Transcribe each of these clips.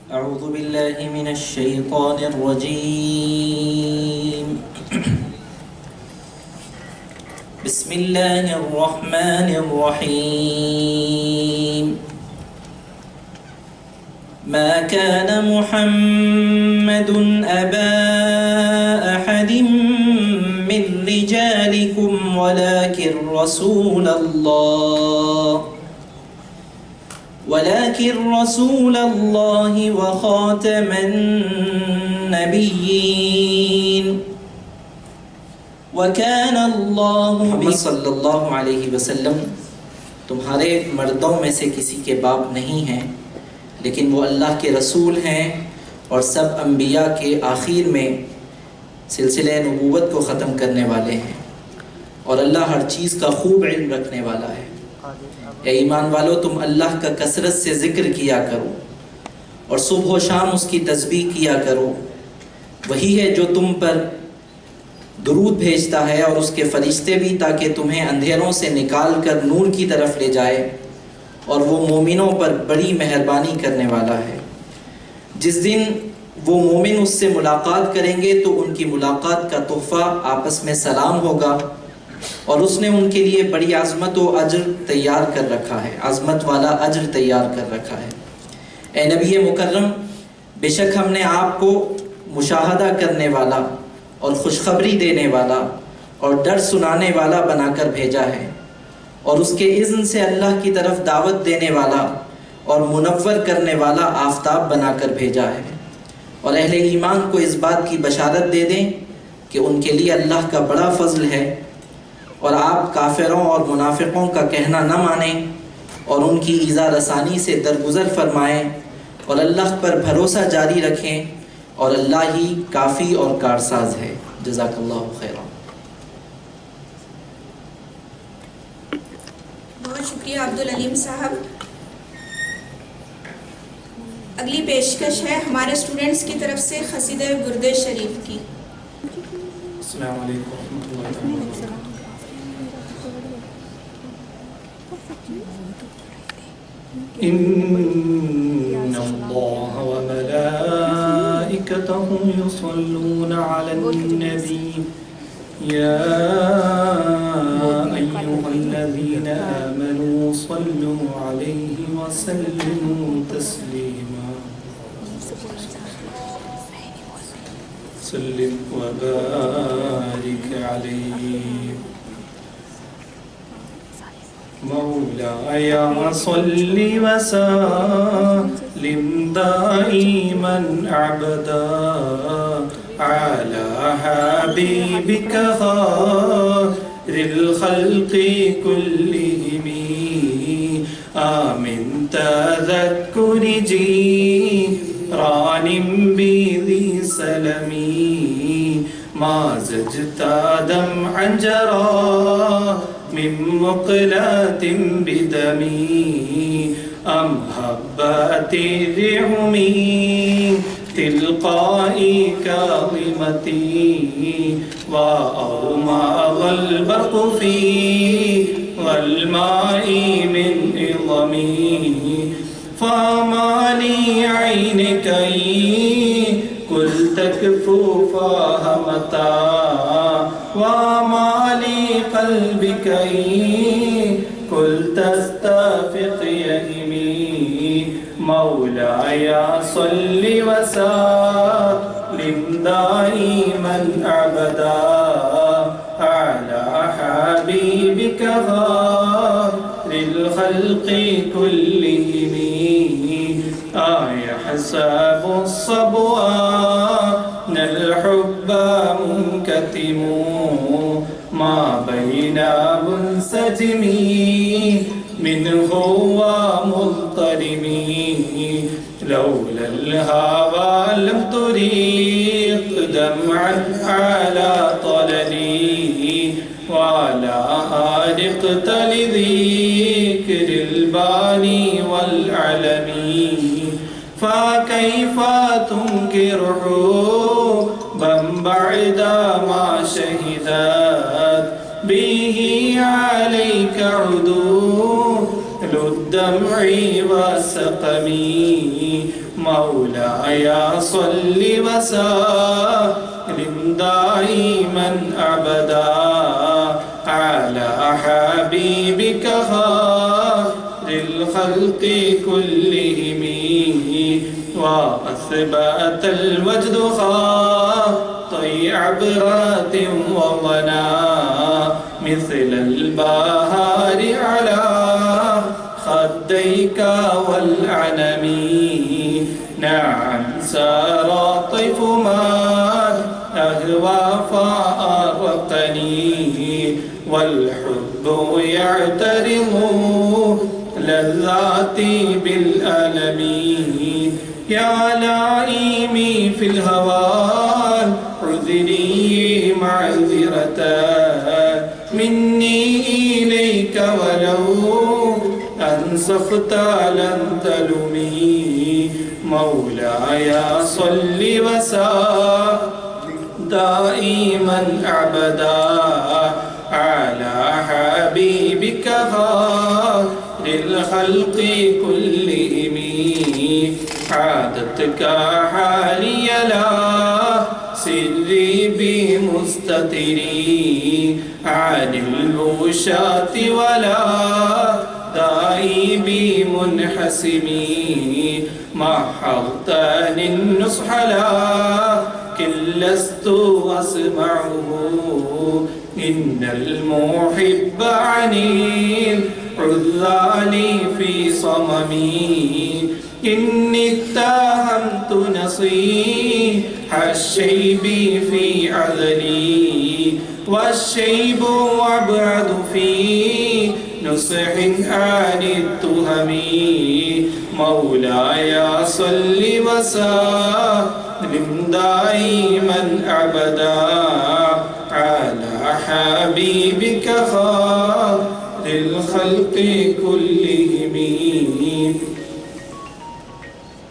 أعوذ بالله من الشيطان الرجيم. بسم الله الرحمن الرحيم. ما كان محمد أبا أحد من رجالكم ولكن رسول الله وخاتم النبيين وكان الله محمد صلی اللہ علیہ وسلم تمہارے مردوں میں سے کسی کے باپ نہیں ہیں، لیکن وہ اللہ کے رسول ہیں اور سب انبیاء کے آخر میں سلسلہ نبوت کو ختم کرنے والے ہیں، اور اللہ ہر چیز کا خوب علم رکھنے والا ہے۔ اے ایمان والو، تم اللہ کا کثرت سے ذکر کیا کرو اور صبح و شام اس کی تسبیح کیا کرو۔ وہی ہے جو تم پر درود بھیجتا ہے اور اس کے فرشتے بھی، تاکہ تمہیں اندھیروں سے نکال کر نور کی طرف لے جائے، اور وہ مومنوں پر بڑی مہربانی کرنے والا ہے۔ جس دن وہ مومن اس سے ملاقات کریں گے تو ان کی ملاقات کا تحفہ آپس میں سلام ہوگا، اور اس نے ان کے لیے بڑی عظمت و اجر تیار کر رکھا ہے، عظمت والا اجر تیار کر رکھا ہے۔ اے نبی مکرم، بے شک ہم نے آپ کو مشاہدہ کرنے والا اور خوشخبری دینے والا اور ڈر سنانے والا بنا کر بھیجا ہے، اور اس کے اذن سے اللہ کی طرف دعوت دینے والا اور منور کرنے والا آفتاب بنا کر بھیجا ہے۔ اور اہل ایمان کو اس بات کی بشارت دے دیں کہ ان کے لیے اللہ کا بڑا فضل ہے، اور آپ کافروں اور منافقوں کا کہنا نہ مانیں اور ان کی ایذا رسانی سے درگزر فرمائیں، اور اللہ پر بھروسہ جاری رکھیں، اور اللہ ہی کافی اور کارساز ہے۔ جزاک اللہ خیرا۔ بہت شکریہ عبدالعلیم صاحب۔ اگلی پیشکش ہے ہمارے اسٹوڈنٹس کی طرف سے قصیدہ برد شریف کی۔ السلام علیکم ورحمۃ اللہ وبرکاتہ۔ ان اللہ وملائکتہ یصلون علی النبی یا ایھا الذین آمنوا صلوا علیہ وسلموا تسلیما۔ سلم وبارك عليه مولاي صل وسلم دائما أبدا على حبيبك خير الخلق كلهم آمن تذكر جيران بذي سلمي ما زجت دمعا جرى من مقلاة بدمي أم هبت الريح من تلقاء كاظمتي وأومض البرق في والماء من عظمي فما لي عينك قل تكفوفها متى وما لي قلبك قل تستافق يهمي مولاي صل وسلم دائما أبدا على حبيبك خير الخلق كلهم يحسب الصبوان الحب منكتم ما بين منسجم منه ومضطرم لولا الهوى لم تريق دمعا على طللي ولا أرقت لذكر الباني والعلمي فكيف تنكر حبا بعد ما شهدت به عليك عدول الدمع وسقمي مولاي صل وسلم دائما أبدا على حبيبك خير الخلق كلهم وأثبت الوجد خاطي عبرات وضنا مثل البهار على خديك والعنم نعم سار طيف ما أهوى فأرقني والحب يعترض لذاتي بالألم يا لائمي في الهوى عذري معذرة مني إليك ولو أنصفت لن تلمي مولاي صل وسلم دائما أبدا على حبيبك خير الخلق كلهم عادتك حالي لا سري بمستتري عن الوشاة ولا دائي بمنحسمي محضتني النصح لكن لست أسمعه إن المحب عن العذال في صممي إني اتهمت نصيح الشيب في عذلي والشيب أبعد في نصح عن التهم مولاي صل وسلم دائما أبدا على حبيبك خير الخلق كلهم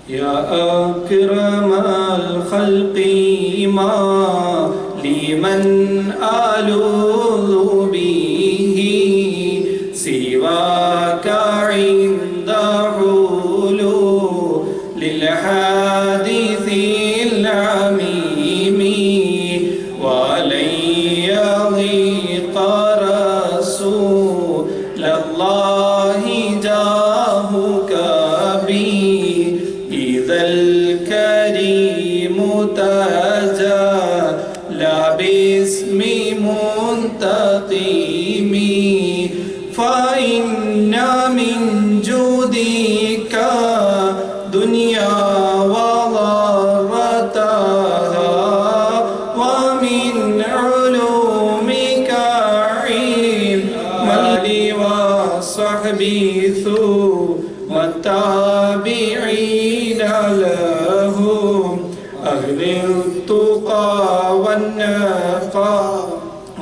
يا أكرم الخلق ما لمن آلوذ به سواك عند حلول للحادث العميم ولن يضيق رسول الله جاهك بي إذا الكريم تجلى باسم منتقم فإن من جودك دنيا وضرتها ومن علومك علم المال وصحبه ثم التابعين لهم أهل التقى والنقى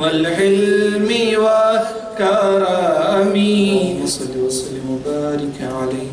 والحلم والكرم وصل وسلم وبارك عليه.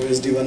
OSD1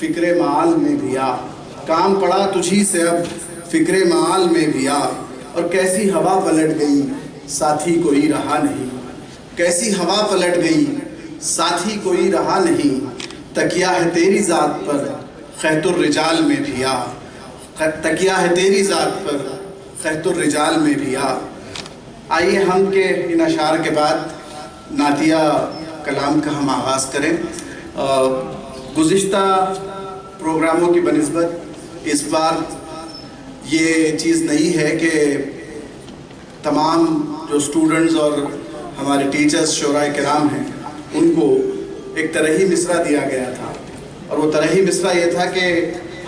فکر معال میں بھی آ، کام پڑا تجھی سے اب فکر معال میں بھی آ، اور کیسی ہوا پلٹ گئی ساتھی کوئی رہا نہیں، کیسی ہوا پلٹ گئی ساتھی کوئی رہا نہیں، تکیہ ہے تیری ذات پر خیط الرجال میں بھی آ، تکیہ ہے تیری ذات پر خیط الرجال میں بھی آ۔ آئیے ہم کے ان اشعار کے بعد نعتیہ کلام کا ہم آغاز کریں۔ گزشتہ پروگراموں کی بنسبت اس بار یہ چیز نہیں ہے کہ تمام جو اسٹوڈنٹس اور ہمارے ٹیچرز شعراء کرام ہیں ان کو ایک ترہی مصرع دیا گیا تھا، اور وہ ترہی مصرع یہ تھا کہ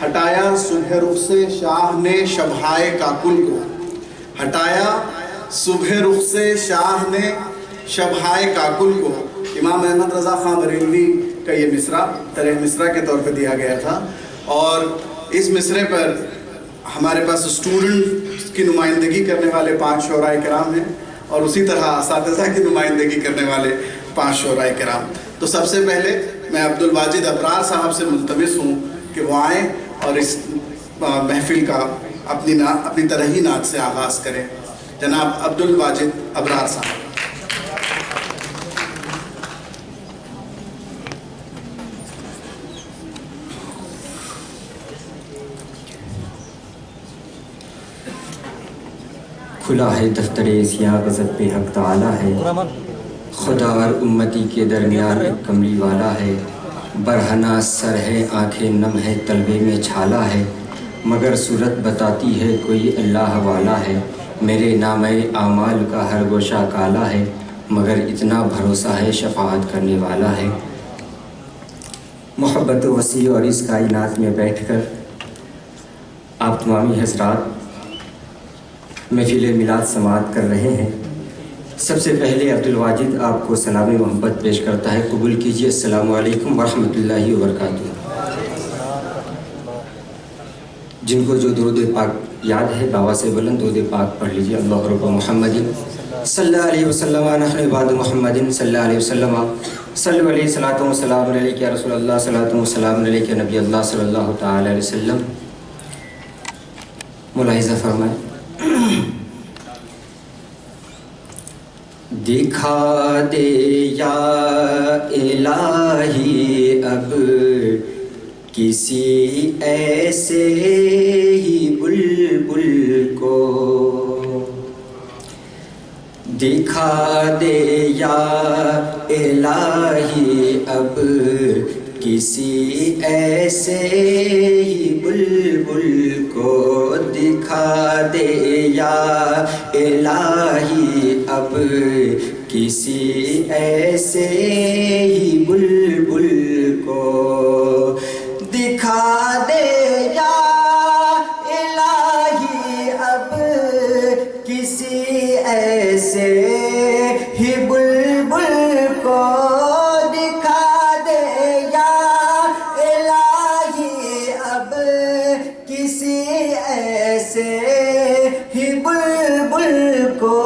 ہٹایا صبح رخ سے شاہ نے شبہائے کاکل کو، ہٹایا صبح رخ سے شاہ نے شبہائے کاکل کو۔ امام احمد رضا خان بریلوی کا یہ مصرع ترہی مصرع کے طور پہ دیا گیا تھا، اور اس مصرع پر ہمارے پاس اسٹوڈنٹ کی نمائندگی کرنے والے 5 شعراء کرام ہیں، اور اسی طرح اساتذہ کی نمائندگی کرنے والے 5 شعراء کرام۔ تو سب سے پہلے میں عبدالواجد ابرار صاحب سے ملتمس ہوں کہ وہ آئیں اور اس محفل کا اپنی ترہی نعت سے آغاز کریں۔ جناب عبدالواجد ابرار صاحب۔ کھلا ہے دفتر سیاہ غضب پہ حق تعالی ہے، خدا اور امتی کے درمیان ایک کملی والا ہے، برہنہ سر ہے آنکھیں نم ہے طلبے میں چھالا ہے، مگر صورت بتاتی ہے کوئی اللہ والا ہے، میرے نامہ اعمال کا ہر گوشہ کالا ہے، مگر اتنا بھروسہ ہے شفاعت کرنے والا ہے۔ محبت وسیع اور اس کائنات میں بیٹھ کر آپ تمامی حضرات محفل میلاد سماعت کر رہے ہیں۔ سب سے پہلے عبدالواجد آپ کو سلام محبت پیش کرتا ہے، قبول کیجیے۔ السلام علیکم ورحمۃ اللہ وبرکاتہ۔ جن کو جو درود پاک یاد ہے بابا سے بلند درود پاک پڑھ لیجیے۔ اللہ رب محمد صلی اللہ علیہ وسلم نحن بعد محمد صلی اللہ علیہ وسلم صلی علیہ صلاۃ و سلام علیک یا رسول اللہ صلاۃ و سلام علیک یا نبی اللہ صلی اللہ تعالی علیہ وسلم۔ ملاحظہ فرمائیں۔ دکھا دے یا الہی اب کسی ایسے ہی بلبل کو، دکھا دے یا الہی اب کسی ایسے ہی بلبل کو، دکھا دے یا الہی اب کسی ایسے ہی بلبل کو، دکھا دے یا الہی اب کسی ایسے ہی بلبل کو، دکھا دے یا الہی اب کسی ایسے ہی بلبل کو،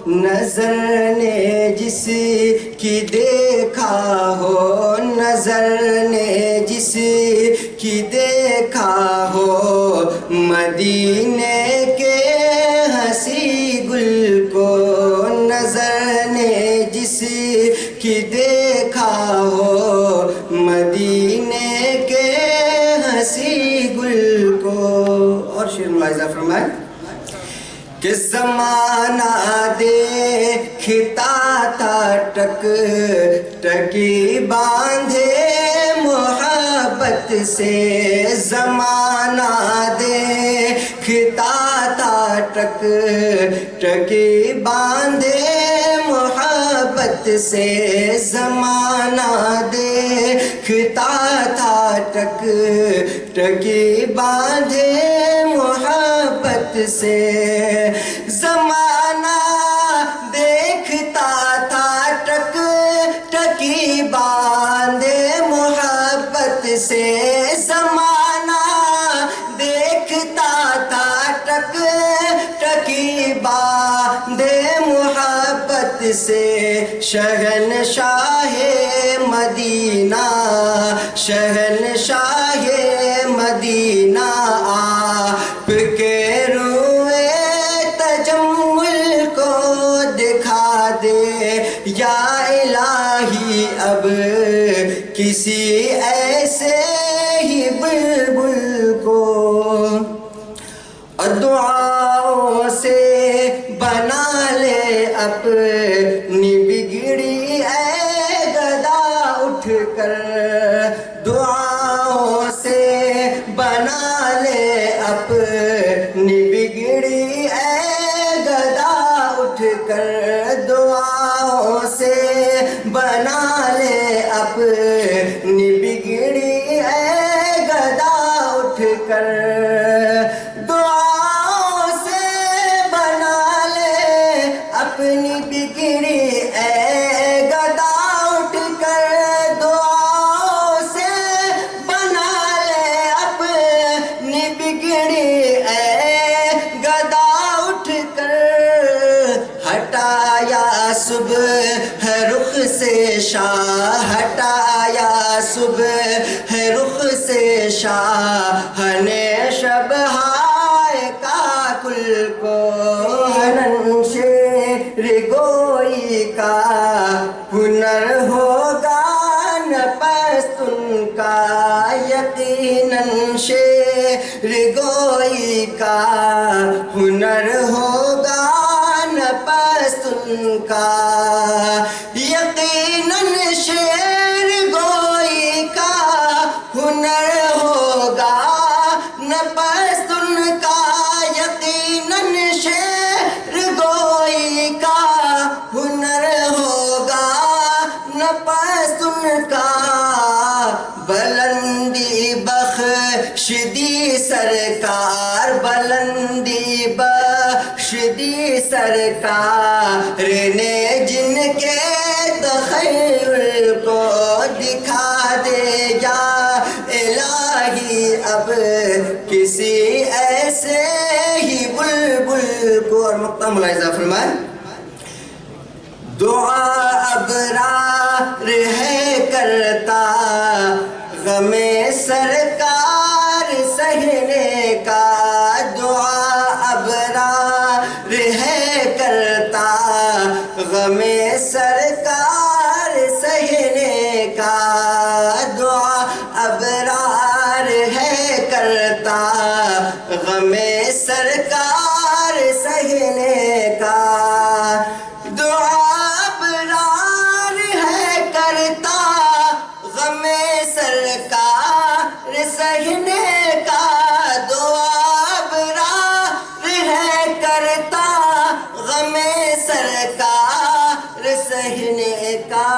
نظر نے جس کی دیکھا ہو، نظر نے جس کی دیکھا ہو، مدینے کے ہنسی گل کو، نظر نے جس کی دیکھا ہو، مدینے کے ہنسی گل کو۔ اور شعر ملاحظہ فرمائے کہ زمانہ دیکھتا تھا ٹک ٹکی باندھے محبت سے، زمانہ دیکھتا تھا ٹک ٹکی باندھے محبت سے، زمانہ دیکھتا تھا ٹک ٹکی باندھے محبت سے، زمانہ دیکھتا تھا ٹک ٹکی باندھے محبت سے، زمانہ دیکھتا تھا ٹک ٹکی باندھے محبت سے شہنشاہ مدینہ، شہنشاہ مدینہ آپ کے روئے تجمل کو دکھا دے یا الہی، اب کسی ایسے ہی بلبل کو، اور دعاؤں سے بنا لے اپنی بگڑی اے گدا اٹھ کر، دعاؤں سے بنا لے اپنی بگڑی اے گدا اٹھ کر، دعاؤں سے بنا لے اپنی بگڑی اے گدا اٹھ کر، دعاؤں سے بنا لے اپنی بگڑی اے گدا اٹھ کر، دعاؤں سے بنا لے اپنی بگڑی اے گدا اٹھ کر، ہٹایا صبح ہے رخ سے شاہ، ہٹایا صبح ہے رخ سے شاہ نے شب ہائے کاکل کو، شیر گوئی کا ہنر ہوگا نہ پستن کا، یقیناً شیر گوئی کا ہنر ہوگا نہ پستن کا، یقیناً شعر گوئی کا ہنر ہوگا نہ پستن کا، یقیناً شعر گوئی کا ہنر ہوگا نہ پستن کا، بلندی بخش دی سرکار، بلندی بخش دی سرکار نے جن کے تخیل کو دکھا دے یا الہی، اب کسی ایسے ہی بلبل کو، اور مقطع ملاحظہ فرمائیں، دعا ابرار ہے کرتا غم سرکار سہنے کا، دعا ابرار ہے کرتا غم سرکار سہنے کا، دعا ابرار ہے کرتا غم سرکار سہنے کا، دعا ابرار ہے کرتا غم سرکار سہنے کا، دعا ابرار ہے کرتا غم سرکار سہنے کا،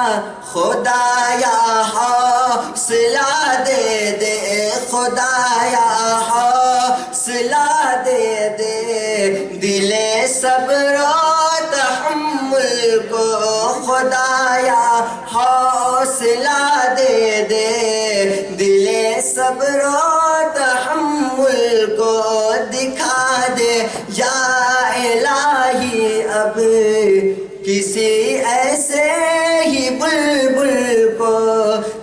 خدایا حوصلہ دے دے، خدایا حوصلہ دے دے دل صبر و تحمل کو، خدایا حوصلہ دے دے دل صبر و تحمل کو دکھا دے یا الہی، اب کسی ایسے ہی بلبل کو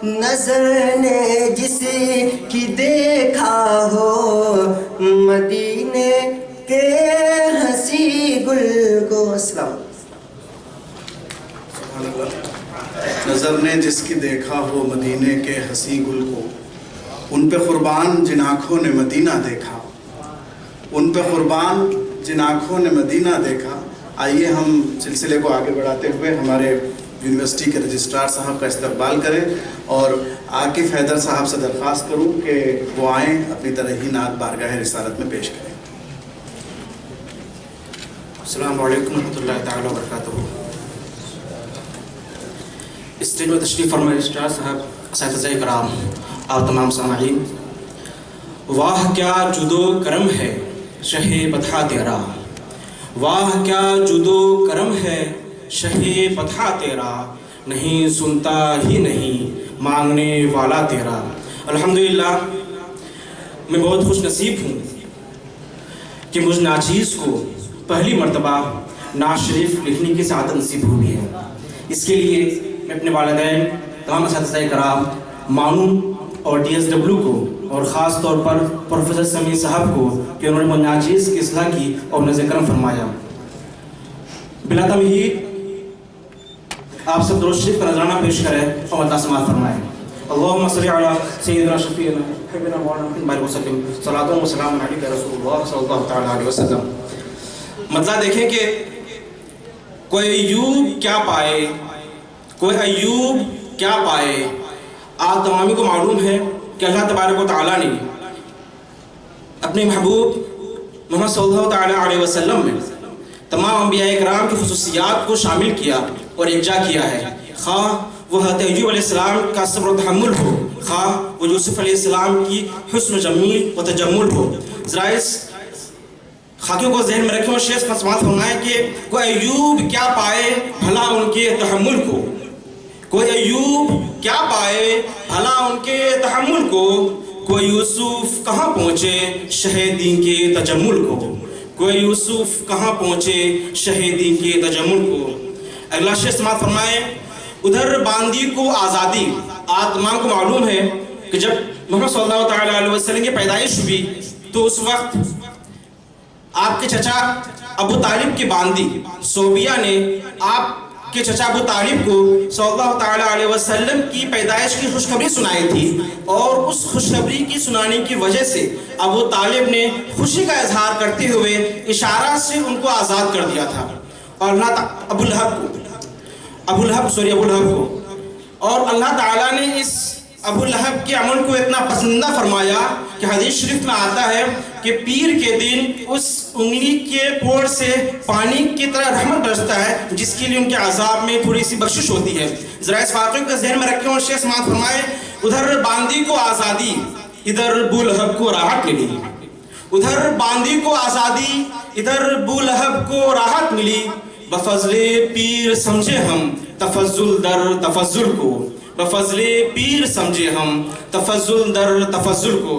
نظر نے جس کی دیکھا ہو مدینے کے ہنسی گل کو۔ السلام سبحان اللہ۔ نظر نے جس کی دیکھا ہو مدینے کے ہنسی گل کو، ان پہ قربان جن آنکھوں نے مدینہ دیکھا، ان پہ قربان جن آنکھوں نے مدینہ دیکھا۔ آئیے ہم سلسلے کو آگے بڑھاتے ہوئے ہمارے یونیورسٹی کے رجسٹرار صاحب کا استقبال کریں، اور عاقف حیدر صاحب سے درخواست کروں کہ وہ آئیں اپنی ترحی نعت بارگاہ رسالت میں پیش کریں۔ السلام علیکم ورحمۃ اللہ تعالیٰ وبرکاتہ۔ اسٹیج میں تشریف فرما رجسٹرار صاحب، اساتذہ کرام، آپ تمام سامعین، واہ کیا جدو کرم ہے شہ بطحہ تیرا، واہ کیا جدو کرم ہے شہ بطحہ تیرا، نہیں سنتا ہی نہیں مانگنے والا تیرا۔ الحمدللہ میں بہت خوش نصیب ہوں کہ مجھ ناچیز کو پہلی مرتبہ نعت شریف لکھنے کی سعادت نصیب ہوئی ہے۔ اس کے لیے میں اپنے والدین، تمام اساتذہ کرام، معاون اور DSW کو، اور خاص طور پر پروفیسر سمیع صاحب کو کہ انہوں نے مناجیز کی اصلاح کی اور نظر کرم فرمایا۔ بلا تمہید آپ سب درود شریف کا نذرانہ پیش کریں اور مداح سماعت فرمائیں۔ اللہم صلی علی سیدنا شفیعنا حبیبنا مولانا محمد وسلم، صلاۃ و سلام علیک یا رسول اللہ صلی اللہ تعالی علیہ وسلم۔ مطلب دیکھیں کہ کوئی ایوب کیا پائے، کوئی ایوب کیا پائے۔ آپ تمامی کو معلوم ہے کہ اللہ تبارک و تعالیٰ نے اپنے محبوب محمد صلی اللہ تعالی علیہ وسلم میں تمام انبیاء کرام کی خصوصیات کو شامل کیا اور یکجا کیا ہے، خواہ وہ حضرت ایوب علیہ السلام کا صبر و تحمل ہو، خواہ وہ یوسف علیہ السلام کی حسن و جمیل و تجمل ہو۔ ذرا اس خاکیوں کو ذہن میں رکھیں اور شیخ سماعت فرمائیں کہ کوئی ایوب کیا پائے بھلا ان کے تحمل کو، کوئی ایوب کیا پائے بھلا ان کے تحمل کو، کوئی یوسف کہاں پہنچے شہ دین کے تجمل کو، کوئی یوسف کہاں پہنچے شہ دین کے تجمل کو۔ اگلا شیخ سماعت فرمائیں، ادھر باندی کو آزادی۔ آپ تمام کو معلوم ہے کہ جب محمد صلی اللہ تعالی علیہ وسلم کی پیدائش ہوئی تو اس وقت آپ کے چچا ابو طالب کی باندی صوبیہ نے آپ کے چچا ابو طالب کو صلی اللہ تعالی علیہ وسلم کی پیدائش کی خوشخبری سنائی تھی، اور اس خوشخبری کی سنانے کی وجہ سے ابو طالب نے خوشی کا اظہار کرتے ہوئے اشارہ سے ان کو آزاد کر دیا تھا، اور ابو لہب کو اور اللہ تعالیٰ نے اس ابو لہب کے عمل کو اتنا پسندیدہ فرمایا کہ حدیث شریف میں آتا ہے کہ پیر کے دن اس انگلی کے پھوڑ سے پانی کی طرح رحمت برستا ہے، جس کے لیے ان کے عذاب میں تھوڑی سی بخشش ہوتی ہے۔ ذرا اس واقعے کو ذہن میں رکھیں اور شیخ سماعت فرمائے، ادھر باندی کو آزادی، ادھر ابو لہب کو راحت ملی۔ ادھر باندی کو آزادی، ادھر ابو لہب کو راحت ملی۔ بفضل پیر سمجھے ہم تفضل در تفضل کو، بفضل پیر سمجھے ہم تفضل در تفضل کو۔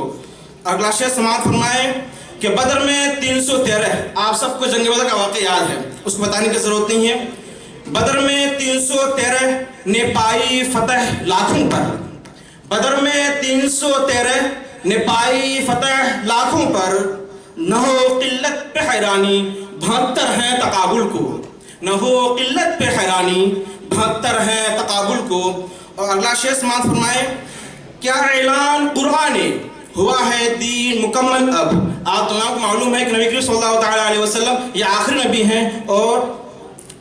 اگلا شیخ سماعت فرمائے کہ بدر میں 313، آپ سب کو جنگ بدر کا واقعہ یاد ہے، اس کو بتانے کی ضرورت نہیں ہے۔ بدر میں 313 نے پائی فتح لاکھوں پر، بدر میں 313 نے پائی فتح لاکھوں پر، نہ ہو قلت پہ حیرانی 72 ہیں تقابل کو، نہ ہو قلت پہ حیرانی 72 ہیں تقابل کو۔ اور اگلا شیخ سماعت فرمائے، کیا اعلان قرآن ہوا ہے دین مکمل اب۔ آپ تمام کو معلوم ہے کہ نبی کریم صلی اللہ تعالی علیہ وسلم یہ آخری نبی ہیں اور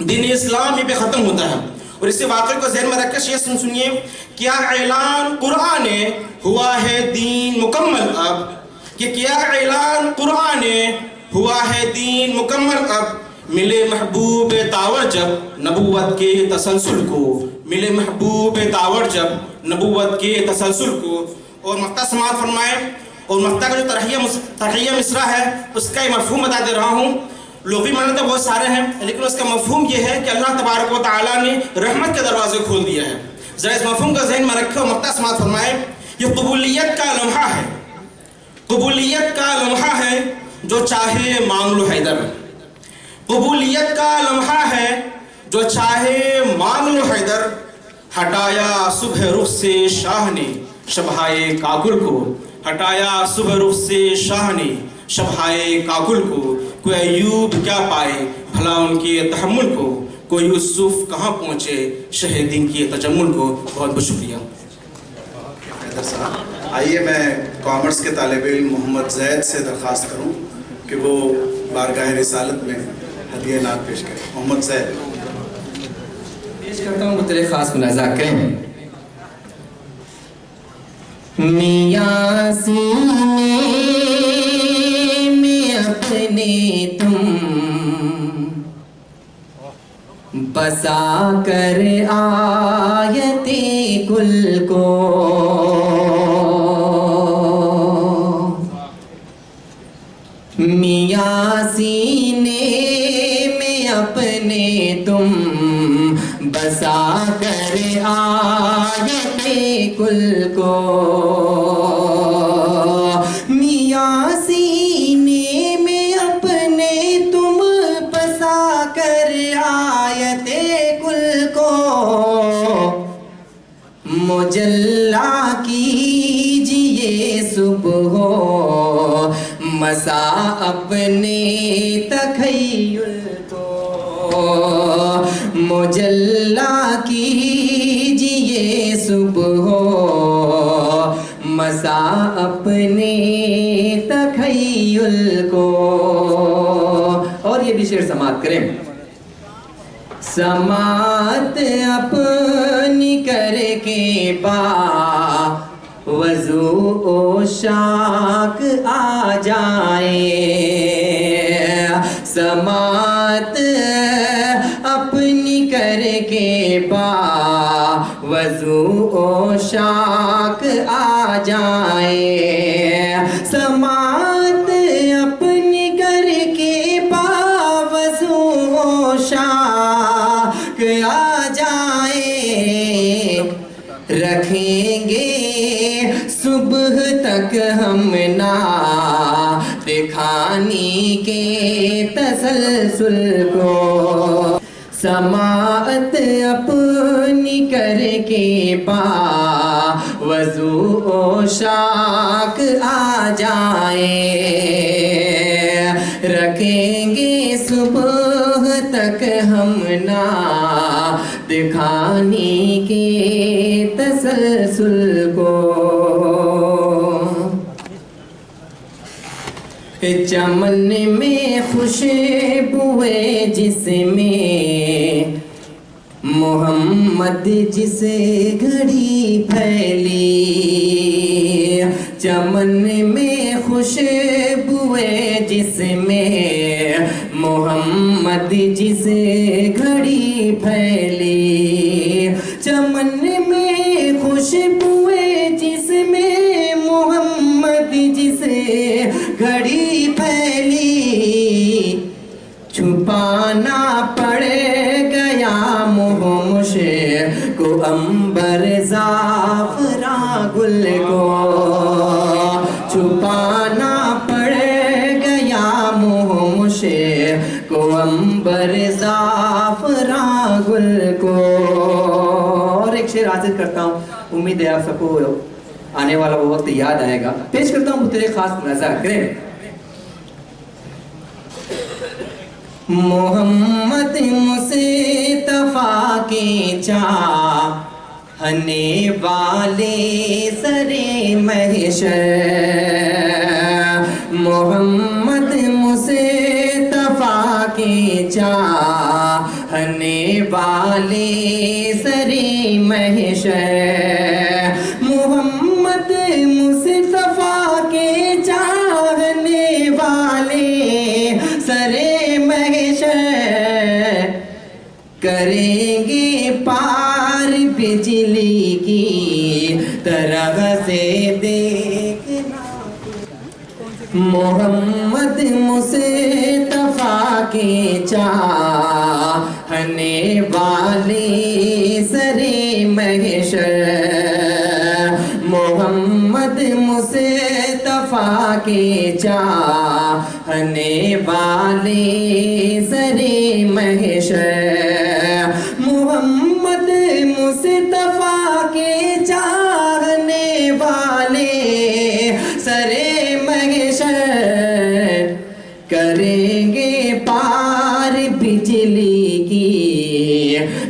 دین اسلام یہ پہ ختم ہوتا ہے۔ اور اس سے واقعے کو ذہن میں رکھ کر شیخ سنیے، کیا اعلان قرآن ہوا ہے دین مکمل اب، کہ کیا اعلان قرآن ہوا ہے دین مکمل اب، ملے محبوب تاور جب نبوت کے تسلسل کو، ملے محبوب تاور جب نبوت کے تسلسل کو۔ اور مقطع سماعت فرمائے، اور مقطع کا جو ترحیہ مصرع ہے اس کا یہ مفہوم بتا دے رہا ہوں۔ لغوی معنی تو بہت سارے ہیں لیکن اس کا مفہوم یہ ہے کہ اللہ تبارک و تعالیٰ نے رحمت کے دروازے کھول دیا ہے۔ ذرا اس مفہوم کا ذہن میں رکھے اور مقطع سماعت فرمائے، یہ قبولیت کا لمحہ ہے، قبولیت کا لمحہ ہے جو چاہے مانگ لو حیدر، قبولیت کا لمحہ ہے جو چاہے مانگ لو حیدر، ہٹایا صبح رخ سے شاہ نے شبہائے کاکل کو، ہٹایا صبح رخ سے شاہ نے شبہائے کاکل کو۔ کوئی ایوب کیا پائے بھلا ان کے تحمل کو، کوئی یوسف کہاں پہنچے شہ دین کی تجمل کو۔ بہت بہت شکریہ۔ حیدر صاحب، آئیے میں کامرس کے طالب علم محمد زید سے درخواست کروں کہ وہ بارگاہ رسالت میں ہدیہ نعت پیش کریں۔ محمد زید پیش کرتا ہوں مطلع خاص ملاحظہ کریں۔ میاں سینے میں اپنے تم بسا کر آیت کل کو، میاں سینے میں اپنے تم بسا کر آیت کل کو، میاں سینے میں اپنے تم بسا کر مسا اپنے تخیل کو مجلا کیجئے صبح مسا اپنے تخیل کو. اور یہ بھی شعر سماعت کریں. سماعت اپنی کر کے با وضو و شاک آ جائے. سماعت اپنی کر کے با وضو و شاک آ جائے. سماعت اپنی کر کے با وضو و شاک آ جائے. رکھیں گے صبح تک ہم نعت خوانی کے تسلسل کو. سماعت اپنی کر کے با وضو و شاک آ جائے. رکھیں گے صبح تک ہم نعت خوانی کے تسلسل کو. چمن میں خوشبوئے جس میں محمد جس گھڑی پھیلی. چمن میں خوشبوئے جس میں محمد جس گھڑی پھیلی. چمن میں خوشبوئے جس میں محمد جس گھڑی پھیلی. چھپانا پڑ گیا مشک کو عنبر زعفراں گل کو. چھپانا پڑ گیا مشک کو عنبر زعفراں گل کو. اور ایک شعر حاصل کرتا ہوں, امید ہے آپ سب کو آنے والا وہ وقت یاد آئے گا. پیش کرتا ہوں تیرے خاص ملاحظہ کریں. محمد مصطفیٰ کے چاہنے والے سرے محشر. محمد مصطفیٰ کے چاہنے والے سرے محشر. محمد مصطفیٰ کے چاہنے والے سرے محشر کریں گے پار بجلی کی طرح سے دیکھنا. محمد مصطفیٰ کے چاہنے والے سرے محشر. محمد مصطفیٰ کے چاہنے والے سرے محشر. محمد مصطفیٰ کے چاہنے والے سرے محشر کریں گے پار بجلی کی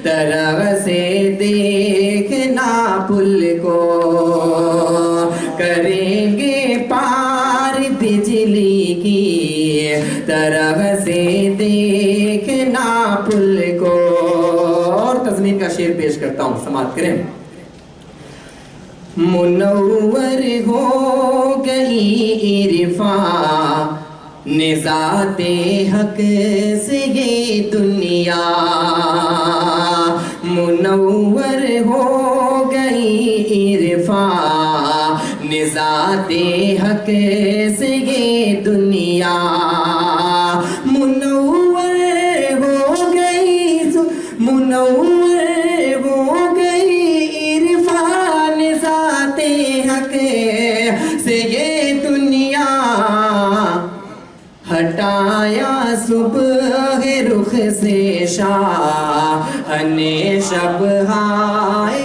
طرح سے دیکھنا پل کو. کریں گے پار بجلی کی طرح سے دیکھنا پل کو. اور تضمین کا شعر پیش کرتا ہوں, سماعت کریں. منور ہو گئی عرفاں ذات حق سے یہ دنیا. منور ہو گئی عرفاں ذات حق سے یہ دنیا. منور ہو گئی عرفان ذات حق سے یہ دنیا. ہٹایا صبح رخ سے شاہنے شب ہائے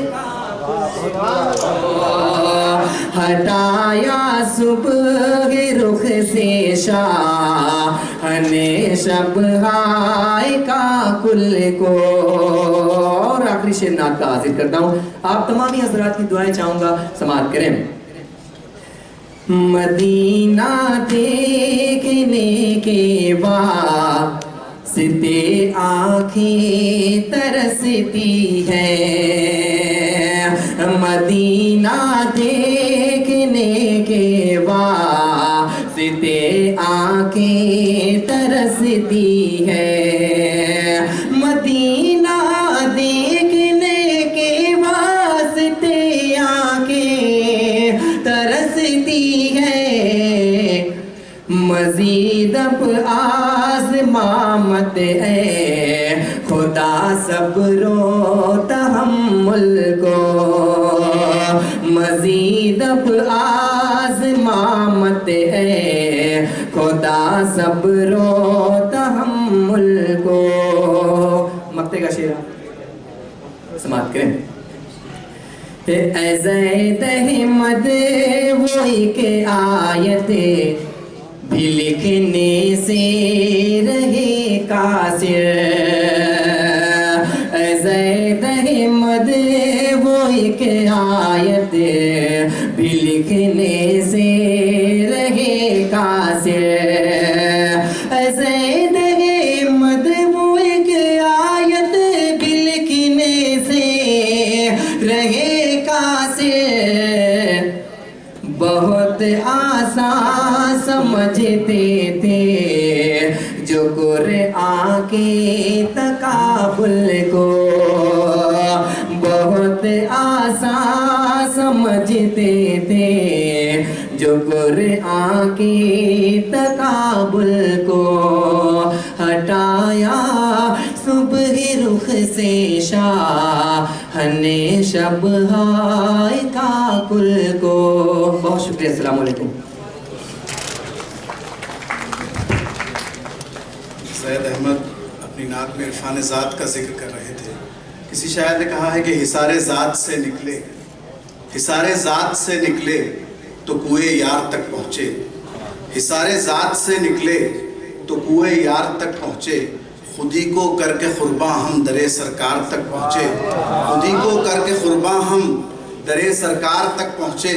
ہٹایا صبح رخ سے شاہن شب ہائے کا کل کو. اور آخری شعر نعت کا حاضر کرتا ہوں. آپ تمامی حضرات کی دعائیں چاہوں گا، سماعت کریں. مدینہ دیکھنے کے واسطے آنکھیں ترستی ہیں، مدینہ دیکھنے کے واسطے آنکھیں ترستی ہیں، مدینہ دیکھنے کے واسطے آنکھیں ترستی ہے. مزید اب آزمامت ہے خدا صبر و تحمل کو، مزید اب آزمامت ہے خدا صبر و تحمل کو. مقطع کا شعر سماعت کریں. اے زید احمد وہ ایک آیت بھی لکھنے سے رہے قاصر، اے زید احمد وہ ایک آیت بھی لکھنے سے رہے قاصر، اے زید احمد وہ ایک آیت بھی لکھنے سے رہے قاصر. بہت آسان سمجھتے تھے جو قرآن کے تقابل کو، بہت آسان سمجھتے تھے جو قرآن کے تقابل کو. ہٹایا صبح رخ سے شاہن شب ہائے کا کل کو. بہت شکریہ. السلام علیکم. زید احمد اپنی نعت میں عرفان ذات کا ذکر کر رہے تھے. کسی شاعر نے کہا ہے کہ حصار ذات سے نکلے، حصار ذات سے نکلے تو کوئے یار تک پہنچے، حصار ذات سے نکلے تو کوئے یار تک پہنچے، خودی کو کر کے قرباں ہم درے سرکار تک پہنچے، خودی کو کر کے قرباں ہم درے سرکار تک پہنچے.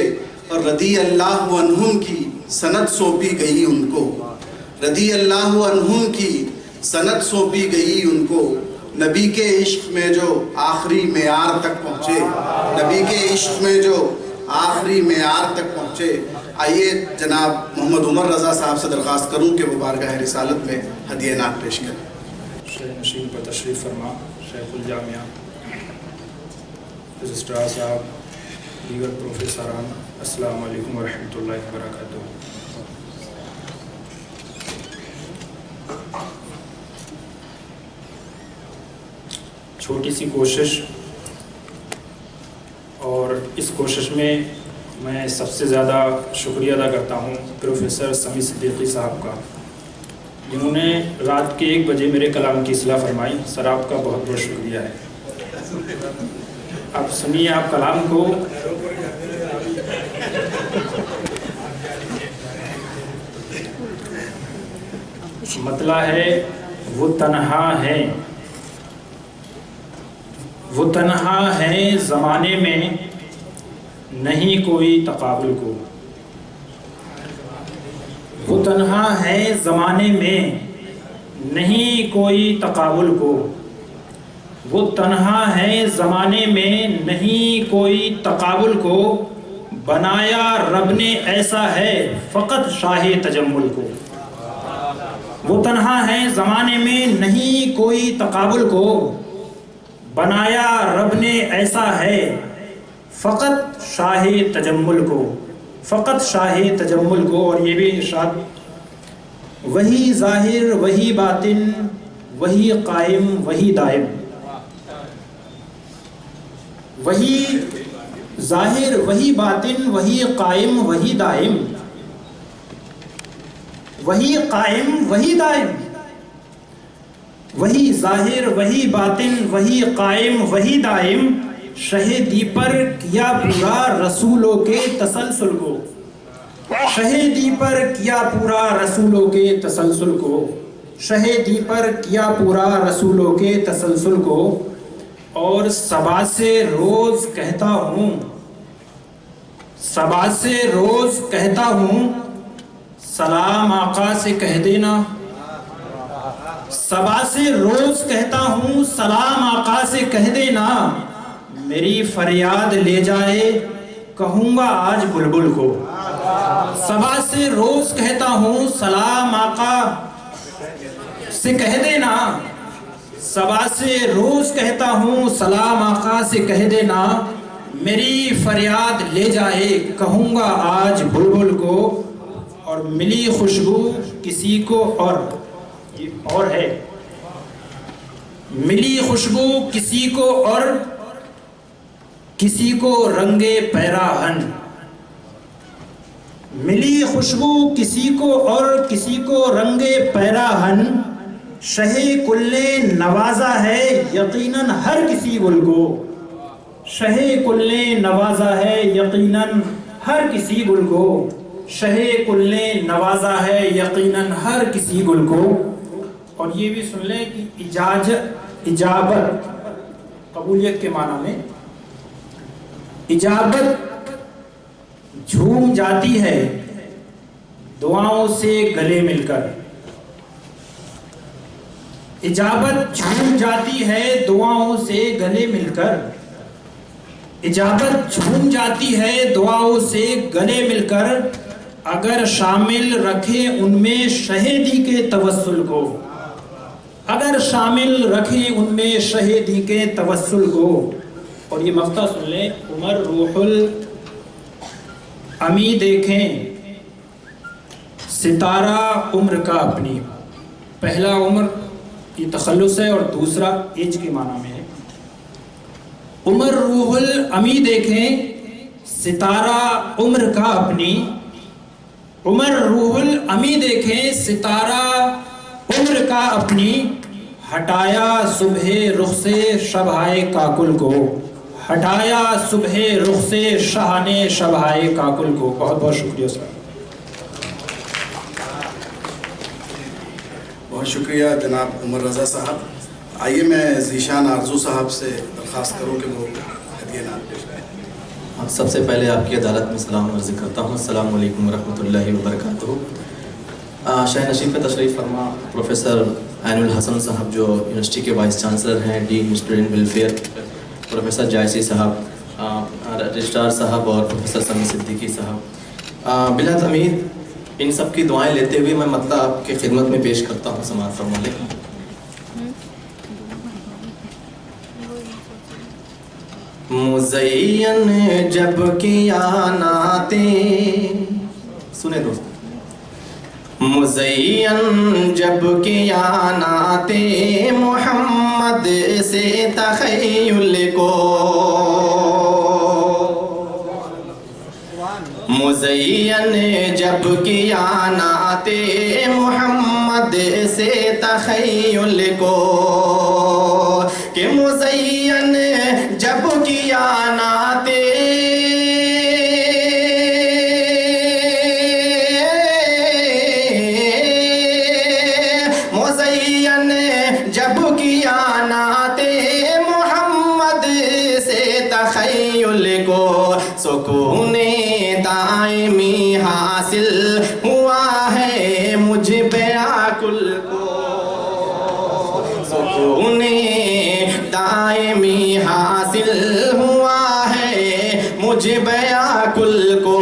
اور رضی اللہ عنہم کی سند سونپی گئی ان کو، رضی اللہ عنہم کی سند سونپی گئی ان کو. نبی کے عشق میں جو آخری معیار تک پہنچے، نبی کے عشق میں جو آخری معیار تک پہنچے. آئیے جناب محمد عمر رضا صاحب سے درخواست کروں کہ وہ بارگاہ رسالت میں ہدیہ نعت پیش کریں. شیخ نشین پر تشریف فرما شیخ الجامعہ رجسٹرار صاحب، دیگر پروفیسران، السلام علیکم ورحمۃ اللہ وبرکاتہ. چھوٹی سی کوشش، اور اس کوشش میں میں سب سے زیادہ شکریہ ادا کرتا ہوں پروفیسر سمیع صدیقی صاحب کا، جنہوں نے رات کے 1 بجے میرے کلام کی اصلاح فرمائی. سر آپ کا بہت بہت شکریہ ہے. آپ سنیے آپ کلام کو. مطلع ہے وہ تنہا ہے، وہ تنہا ہے زمانے میں نہیں کوئی تقابل کو، وہ تنہا ہے زمانے میں نہیں کوئی تقابل کو، وہ تنہا ہے زمانے میں نہیں کوئی تقابل کو، بنایا رب نے ایسا ہے فقط شاہ تجمل کو. وہ تنہا ہے زمانے میں نہیں کوئی تقابل کو، بنایا رب نے ایسا ہے فقط شاہ تجمل کو، فقط شاہ تجمل کو. اور یہ بھی ارشاد، وہی ظاہر وہی باطن وہی قائم وہی دائم، وہی ظاہر وہی باطن وہی قائم وہی دائم، وہی قائم وہی دائم، وہی ظاہر وہی باطن وہی قائم وہی دائم، شہیدی پر کیا پورا رسولوں کے تسلسل کو، شہیدی پر کیا پورا رسولوں کے تسلسل کو، شہیدی پر کیا پورا رسولوں کے تسلسل کو، اور صبا سے روز کہتا ہوں، صبا سے روز کہتا ہوں سلام آقا سے کہہ دینا، صبا سے روز کہتا ہوں سلام آقا سے کہہ دینا، میری فریاد لے جائے کہوں گا آج بلبل کو، صبا سے روز کہتا ہوں سلام آقا سے کہہ دینا، صبا سے روز کہتا ہوں سلام آقا سے کہہ دینا، میری فریاد لے جائے کہوں گا آج بلبل کو، اور ملی خوشبو کسی کو اور ہے، ملی خوشبو کسی کو اور کسی کو رنگے پیراہن، ملی خوشبو کسی کو اور کسی کو رنگے پیراہن، شہ کل نے نوازا ہے یقیناً ہر کسی گل کو، شہ کل نے نوازا ہے یقیناً ہر کسی گل کو، شہ کل نے نوازا ہے یقیناً ہر کسی گل کو۔ اور یہ بھی سن لیں کہ اجابت قبولیت کے معنی میں، اجابت جھوم جاتی ہے دعاؤں سے گلے مل کر، اجابت جھوم جاتی ہے دعاؤں سے گلے مل کر، اجابت جھوم جاتی ہے دعاؤں سے گلے مل کر، اگر شامل رکھے ان میں شہیدی کے توسل کو، اگر شامل رکھے ان میں شہیدی کے توسل کو۔ اور یہ مقطع سن لیں، عمر روح امی دیکھیں ستارہ عمر کا اپنی، پہلا عمر یہ تخلص ہے اور دوسرا ایج کے معنی میں ہے۔ عمر روح الامی دیکھیں ستارہ عمر کا اپنی، عمر روح الامی دیکھیں ستارہ عمر کا اپنی، ہٹایا صبح رخ سے شبہائے کاکل کو، ہٹایا صبح رخ سے شاہنے شبہائے کاکل کو۔ بہت بہت شکریہ سر۔ بہت شکریہ جناب عمر رضا صاحب۔ آئیے میں ذیشان آرزو صاحب سے درخواست کروں کہ وہ ہدیہ نعت پیش کریں۔ سب سے پہلے آپ کی عدالت میں سلام عرض کرتا ہوں۔ السلام علیکم ورحمۃ اللہ وبرکاتہ۔ شاہ نشین پہ تشریف فرما پروفیسر عین الحسن صاحب جو یونیورسٹی کے وائس چانسلر ہیں، ڈین اسٹوڈنٹ ویلفیئر، پروفیسر جائسی صاحب، رجسٹرار صاحب اور پروفیسر سمی صدیقی صاحب، بلا تمید ان سب کی دعائیں لیتے ہوئے میں مطلب آپ کی خدمت میں پیش کرتا ہوں، سماعت فرما لیں۔ مزین جب کیا نعتیں، سنیں دوست، مزین جب کیا نعتیں محمد سے تخیل کو، مزین جب کیا نعتیں محمد سے تخیل کو، کہ مزین جب کیا نعتیں مزین جب کیا نعتیں محمد سے تخیل کو، سکون دائمی حاصل ہوا ہے مجھ بیاکل کو، سکون دائمی حاصل ہوا ہے مجھ بیاکل کو۔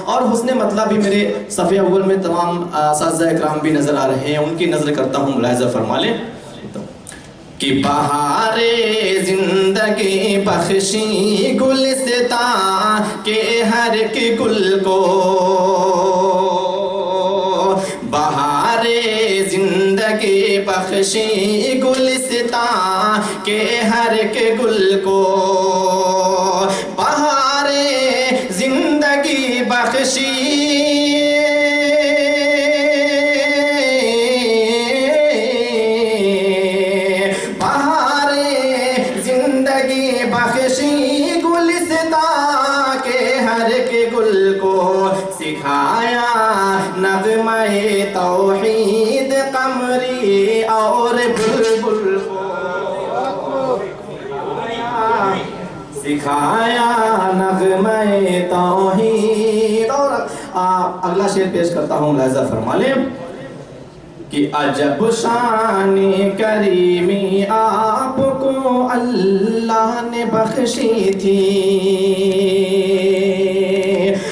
اور حسن مطلب بھی میرے صفحے اول میں تمام اساتذہ اکرام بھی نظر آ رہے ہیں، ان کی نظر کرتا ہوں، ملاحظہ فرما لیں کہ بہار زندگی بخشی گلستاں کے ہر ایک گل کو، بہار زندگی بخشی گلستاں کے ہر ایک گل کو، بہار زندگی بخشی بہار زندگی سکھایا نغمہ توحید قمری اور بلبل کو سکھایا نغمہ توحید. اور اگلا شعر پیش کرتا ہوں, ملاحظہ فرما لیں کہ عجب شان کریمی آپ کو اللہ نے بخشی تھی,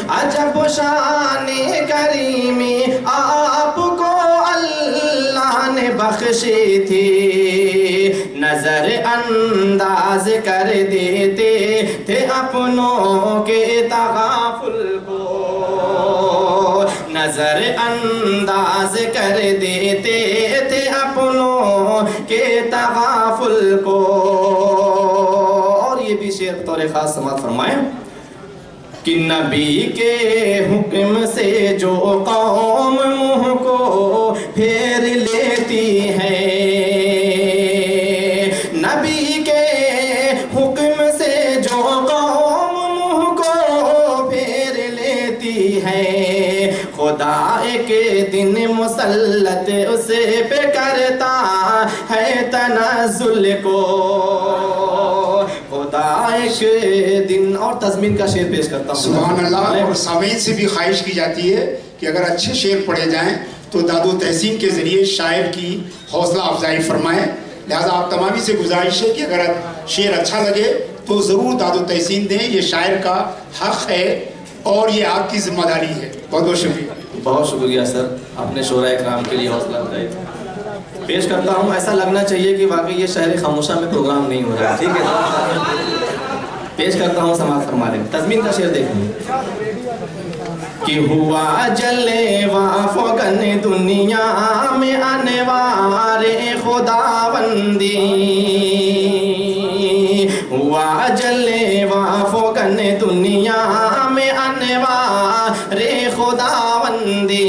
عجب شان کریمی آپ کو اللہ نے بخشی تھی, نظر انداز کر دیتے تھے اپنوں کے تغافل کو, نظر انداز کر دیتے تھے اپنوں کے تغافل کو. اور یہ بھی شعر بطور خاص سماعت فرمائیں کہ نبی کے حکم سے جو قوم منہ کو پھیر لیتی ہے, نبی کے حکم سے جو قوم منہ کو پھیر لیتی ہے, خدا ایک دن مسلط اس پہ کرتا ہے تنزل کو, خدا ایک دن. اور تضمین کا شعر پیش کرتا ہوں. سبحان اللہ. اور سامعین سے بھی خواہش کی جاتی ہے کہ اگر اچھے شعر پڑھے جائیں تو داد و تحسین کے ذریعے شاعر کی حوصلہ افزائی فرمائیں. لہذا آپ تمامی سے گزارش ہے کہ اگر شعر اچھا لگے تو ضرور داد و تحسین دیں, یہ شاعر کا حق ہے اور یہ آپ کی ذمہ داری ہے. بہت بہت شکریہ. بہت شکریہ سر, اپنے شعراء اکرام کے لیے حوصلہ افزائی پیش کرتا ہوں. ایسا لگنا چاہیے کہ واقعی یہ شہر خاموشہ میں پروگرام نہیں ہو رہا ہے, ٹھیک ہے. پیش کرتا ہوں, سماعت فرما لیں. تضمین کا شعر دیکھیں کہ ہوا جلوہ فوقن دنیا میں انوار خداوندی, ہوا جلوہ فوقن دنیا میں انوار خداوندی,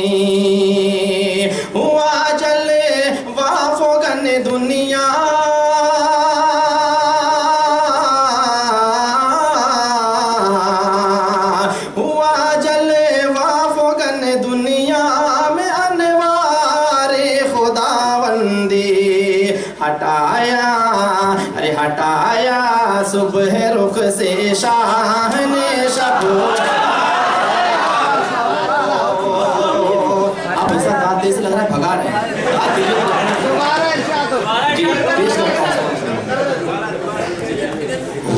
ہوا جلوہ فوقن دنیا ہٹایا صبح رخ سے شاہ نے شب. آپ ایسا گاتے سے لگ رہا ہے بھگا رہے ہیں.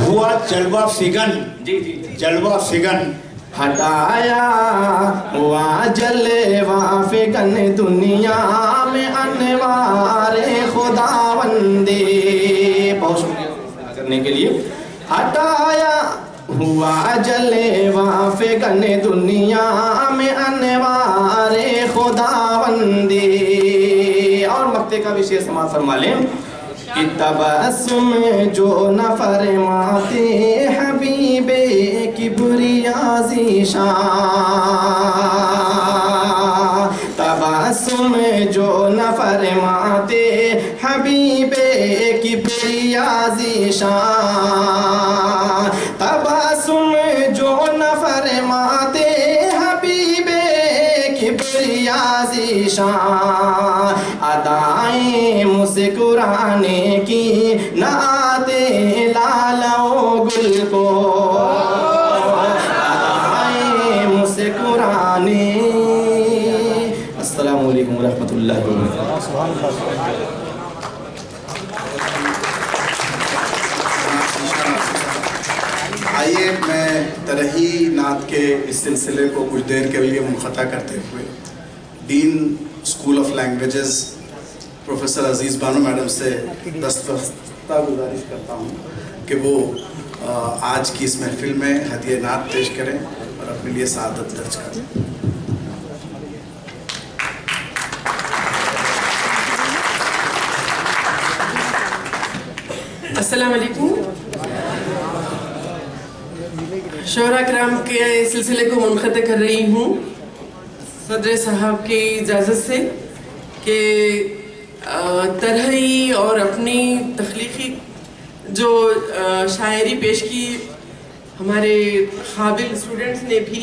ہوا جلوہ فگن, جلوہ فگن. ہٹایا ہوا جلوہ فگن دنیا میں انوار خداوندی. بہت شکریہ کرنے کے لیے. ہٹایا ہوا جلوہ فگن دنیا میں انوار خداوندی. اور مقطع کا بھی شعر سماعت فرما لیں کہ تبسم جو نہ فرماتے حبیب کبریا ذیشان, تبسم جو نہ فرماتے حبیب کبریا ذیشان, تبسم جو نہ فرماتے حبیب کبریا ذیشان, ادائیں مسکرانے کی نہ آتے لال و گل کو, ادائیں مسکرانے. السلام علیکم ورحمۃ اللہ وبرکاتہ. آئیے میں ترہی نعت کے اس سلسلے کو کچھ دیر کے لیے منقطع کرتے ہوئے dean school of languages professor Aziz Bano madam سے دستخط گزارش کرتا ہوں کہ وہ آج کی اس محفل میں ہدیہ نعت پیش کریں اور اپنے لیے سعادت درج کریں. السلام علیکم. شعراء کرام کے سلسلے کو منقطع کر رہی ہوں صدر صاحب کی اجازت سے کہ طرحی اور اپنی تخلیقی جو شاعری پیش کی ہمارے قابل اسٹوڈنٹس نے بھی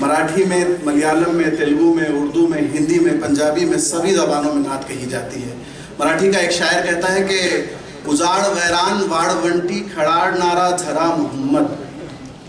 مراٹھی میں، ملیالم میں، تیلگو میں، اردو میں، ہندی میں، پنجابی میں، سبھی زبانوں میں نعت کہی جاتی ہے۔ مراٹھی کا ایک شاعر کہتا ہے کہ اجاڑ ویران واڑ ونٹی کھڑاڑ نارا جھرا محمد،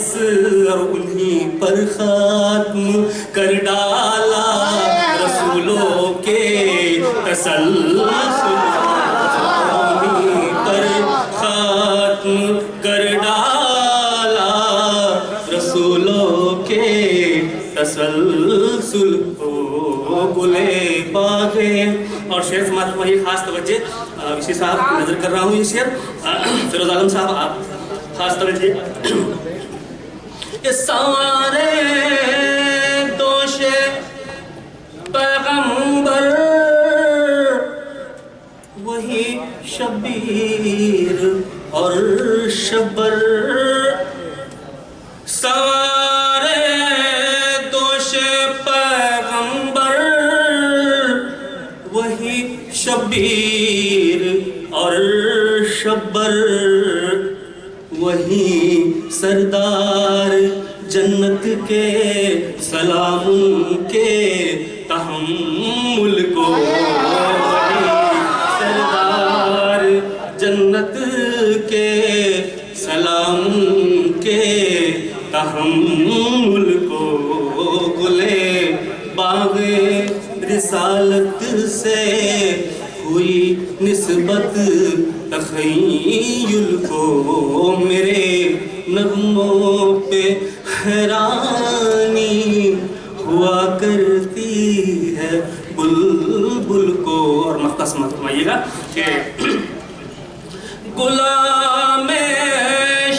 باعث اور انہیں پر ختم کر ڈالا رسولوں کے تسلسل انہیں پر ختم کر ڈالا رسولوں کے تسلسل گلے باغے. اور شعر سماعت وہی خاص توجہ وشی صاحب نظر کر رہا ہوں یہ شعر. فیروز عالم صاحب آپ خاص توجہ. یہ سارے دوش پیغمبر وہی شبیر اور شبر. سارے دوش پیغمبر وہی شبیر اور شبر. وہی سردار جنت کے سلام ان کے تحمل کو. وہی سردار جنت کے سلام ان کے تحمل کو. گلے باغ رسالت سے ہوئی نسبت تخیل کو. میرے نغموں پہ حیرانی ہوا کرتی ہے بلبل کو. اور مقطع سماعت فرمائیے گا کہ غلام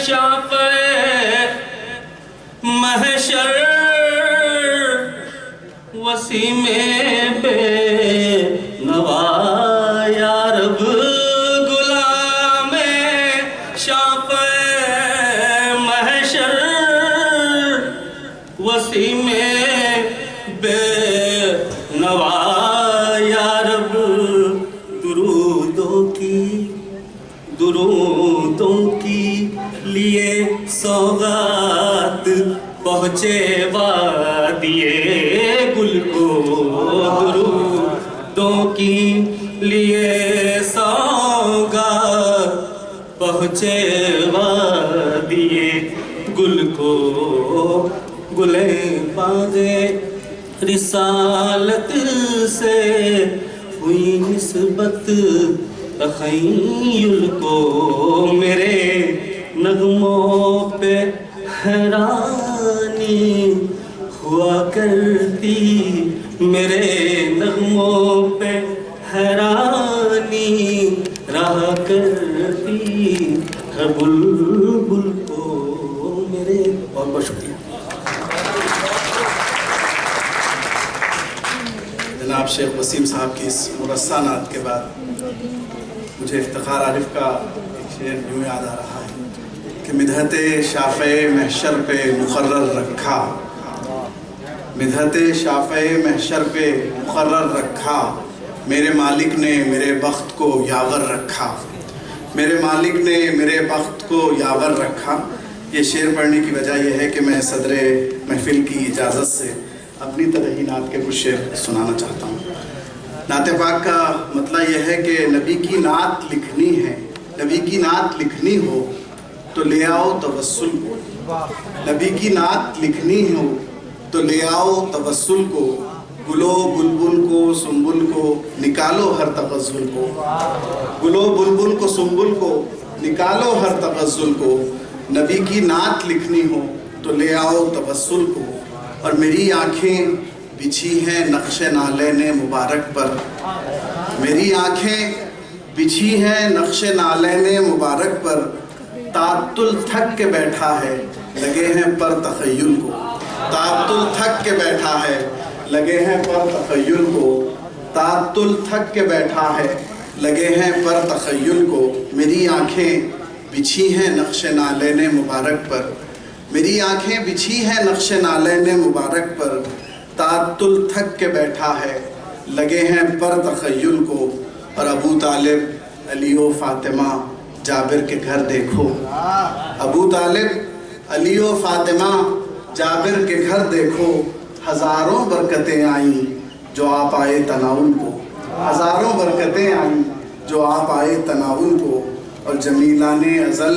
شافع محشر وسیم بے نوا یا رب. غلام شافع محشر وسیم بے نوا یا رب. درودوں کی لیے سوغات پہنچے وادیے گل کو. درودوں کی لیے سوغات پہنچے وادیے گل کو. گلے باغ رسالت سے ہوئی نسبت تخیل کو. میرے نغموں پہ حیرانی ہوا کرتی. میرے نغموں پہ حیرانی رہا کرتی ہے بلبل کو. میرے بہت بہت شکریہ. جناب شیخ وسیم صاحب کی اس مرصع نعت کے بعد مجھے افتخار عارف کا ایک شعر یوں یاد آ رہا ہے کہ مدحت شافع محشر پہ مقرر رکھا. مدحت شافع محشر پہ مقرر رکھا. میرے مالک نے میرے بخت کو یاور رکھا. میرے مالک نے میرے بخت کو یاور رکھا. یہ شعر پڑھنے کی وجہ یہ ہے کہ میں صدر محفل کی اجازت سے اپنی ترہی نعت کے کچھ شعر سنانا چاہتا ہوں. نعت پاک کا مطلب یہ ہے کہ نبی کی نعت لکھنی ہے. نبی کی نعت لکھنی ہو تو لے آؤ توسل کو. نبی کی نعت لکھنی ہو تو لے آؤ توسل کو. گلو بلبل کو سنبل کو نکالو ہر تغزل کو. گلو بلبل کو سنبل کو نکالو ہر تغزل کو. نبی کی نعت لکھنی ہو تو لے آؤ توسل کو. اور میری آنکھیں بچھی ہیں نقش نالین مبارک پر. میری آنکھیں بچھی ہیں نقش نالین مبارک پر. تعطل تھک کے بیٹھا ہے لگے ہیں پر تخیل کو. تعطل تھک کے بیٹھا ہے لگے ہیں پر تخیل کو. تعطل تھک کے بیٹھا ہے لگے ہیں پر تخیل کو. میری آنکھیں بچھی ہیں نقش نالین مبارک پر. میری آنکھیں بچھی ہیں نقش نالین مبارک پر. تعطل تھک کے بیٹھا ہے لگے ہیں پر تخیل کو. اور ابو طالب علی و فاطمہ جابر کے گھر دیکھو. ابو طالب علی و فاطمہ جابر کے گھر دیکھو. ہزاروں برکتیں آئیں جو آپ آئے تناول کو. ہزاروں برکتیں آئیں جو آپ آئے تناول کو. اور جمیلان ازل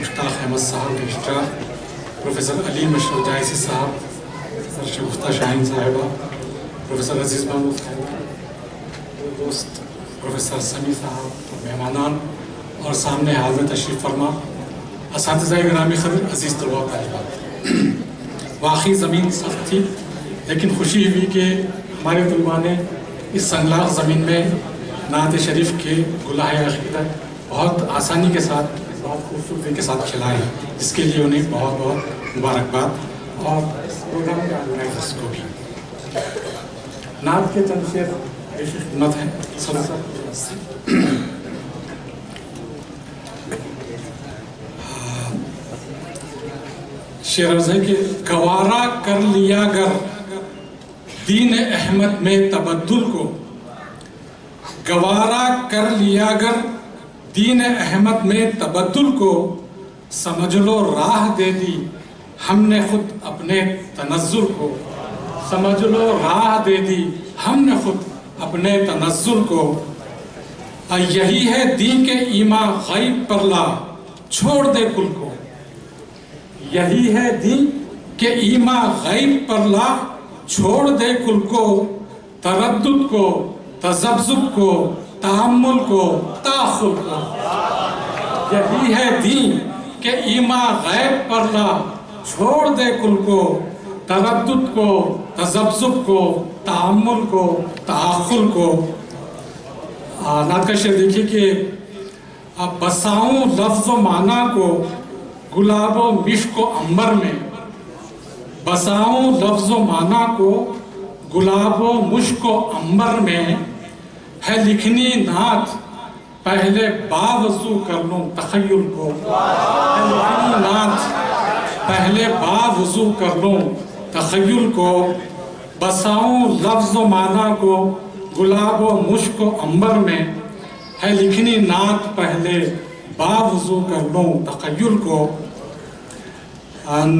مشتاق احمد صاحب رجسٹرار، پروفیسر علی مشرف جائسی صاحب، سر شگفتہ شاہین صاحبہ، پروفیسر عزیز بانو صاحب، دوست پروفیسر سمیع صاحب، مہمانان اور سامنے حاضر تشریف فرما اساتذہ گرامی قدر، عزیز طلباء و طالبات، واقعی زمین سخت تھی لیکن خوشی ہوئی کہ ہمارے طلباء نے اس سنگلاخ زمین میں نعت شریف کے گلہ عقیدہ بہت آسانی کے ساتھ، بہت خوبصورتی کے ساتھ کھلائے، جس کے لیے انہیں بہت بہت مبارکباد، اور اس پروگرام کے آرگنائزرس کو بھی۔ نعت کے چند شعر پیش خدمت ہیں۔ شعر عرض ہے کہ گوارا کر لیا گر دین احمد میں تبدل کو، گوارا کر لیا گر دین احمد میں تبدل کو، سمجھ لو راہ دے دی ہم نے خود اپنے تنزل کو، سمجھ لو راہ دے دی ہم نے خود اپنے تنزل کو، یہی ہے دین کے ایمان غیب پر لا چھوڑ دے کل کو، یہی ہے دین کے ایمان غیب پر لا چھوڑ دے کل کو، تردد کو، تذبذب کو، تحمل کو، تاخر کو، یہی ہے دین کہ ایمان غیب پر لا چھوڑ دے کل کو، تردد کو، تذبذب کو، تحمل کو، تاخر کو۔ نعت کا شعر دیکھیے کہ بساؤں لفظ و معنی کو گلاب و مشک و عنبر میں، بساؤں لفظ و معنی کو گلاب و مشک و عنبر میں، ہے لکھنی نعت پہلے باوضو کر لوں تخیل کو، ہے لکھنی نعت پہلے باوضو کر لوں تخیل کو، بساؤں لفظ و معنی کو گلاب و مشک و عنبر میں، ہے لکھنی نعت پہلے باوضو کر لوں تخیل کو،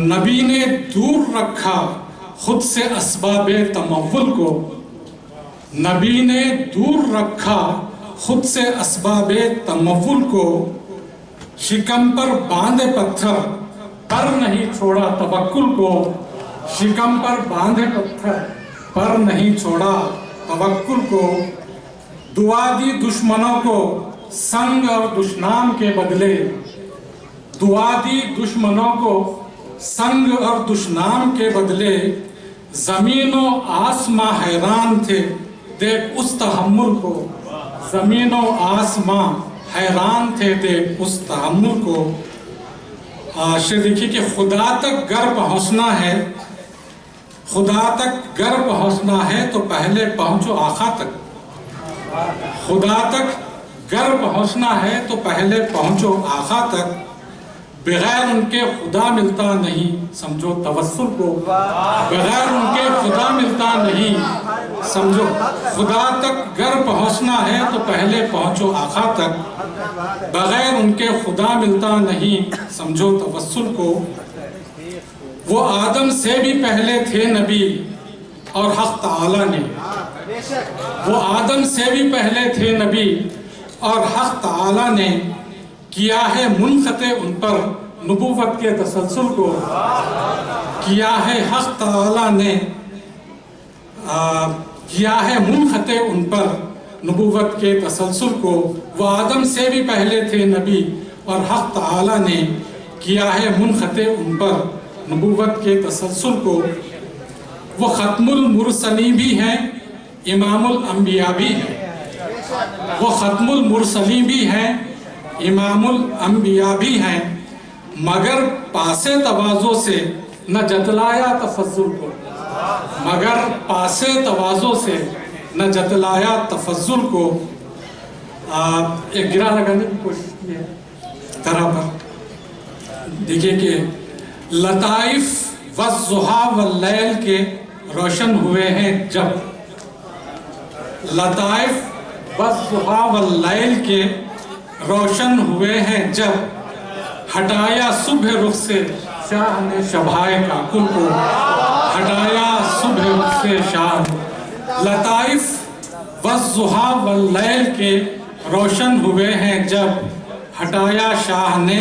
نبی نے دور رکھا خود سے اسباب تمول کو، نبی نے دور رکھا خود سے اسباب تمول کو، شکم پر باندھے پتھر پر نہیں چھوڑا توکل کو، شکم پر باندھے پتھر پر نہیں چھوڑا توکل کو، دعا دی دشمنوں کو سنگ اور دشنام کے بدلے، دعا دی دشمنوں کو سنگ اور دشنام کے بدلے، زمین و آسماں حیران تھے دیکھ اس تحمل کو، زمین و آسماں حیران تھے دیکھ اس تحمل کو۔ شعر دیکھیے کہ خدا تک گر پہنچنا ہے، خدا تک گر پہنچنا ہے تو پہلے پہنچو آقا تک، خدا تک گر پہنچنا ہے تو پہلے پہنچو آقا تک، بغیر ان کے خدا ملتا نہیں سمجھو توسل کو، بغیر ان کے خدا ملتا نہیں سمجھو، خدا تک گر پہنچنا ہے تو پہلے پہنچو آقا تک، بغیر ان کے خدا ملتا نہیں سمجھو توسل کو۔ وہ آدم سے بھی پہلے تھے نبی اور حق تعالی نے، وہ آدم سے بھی پہلے تھے نبی اور حق تعالی نے، کیا ہے منقطع ان پر نبوت کے تسلسل کو، کیا ہے حق تعالی نے کیا ہے منقطع ان پر نبوت کے تسلسل کو۔ وہ آدم سے بھی پہلے تھے نبی اور حق تعالی نے، کیا ہے منقطع ان پر نبوت کے تسلسل کو۔ وہ ختم المرسلین بھی ہیں امام الانبیاء بھی ہیں، وہ ختم المرسلین بھی ہیں امام الانبیاء بھی ہیں، مگر پاسے تواضع سے نہ جتلایا تفضل کو، مگر پاسے تواضع سے نہ جتلایا تفضل کو۔ ایک گرہ لگانے کی کوشش کی ہے طرح پر، دیکھیے کہ لطائف والضحا واللیل کے روشن ہوئے ہیں جب، لطائف والضحا واللیل کے روشن ہوئے ہیں جب، ہٹایا صبح رخ سے شاہ نے شبھائے کا کل کو، ہٹایا صبح رخ سے شاہ۔ لطائف والضحا واللیل کے روشن ہوئے ہیں جب، ہٹایا شاہ نے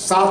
7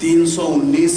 319